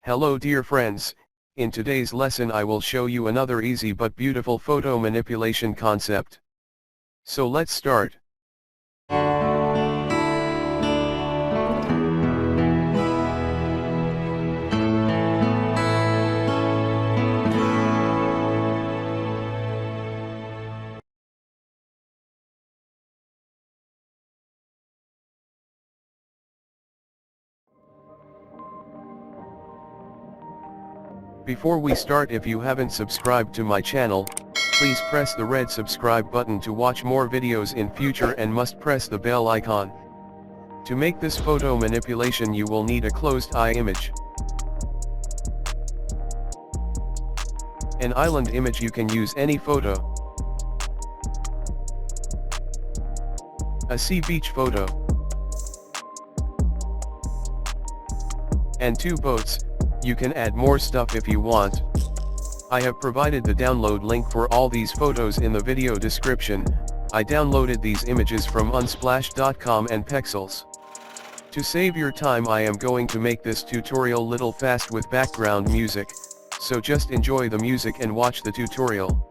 Hello dear friends, in today's lesson I will show you another easy but beautiful photo manipulation concept. So let's start. Before we start, if you haven't subscribed to my channel, please press the red subscribe button to watch more videos in future and must press the bell icon. To make this photo manipulation you will need a closed eye image. An island image, you can use any photo. A sea beach photo. And 2 boats. You can add more stuff if you want. I have provided the download link for all these photos in the video description. I downloaded these images from unsplash.com and Pexels. To save your time I am going to make this tutorial little fast with background music, so just enjoy the music and watch the tutorial.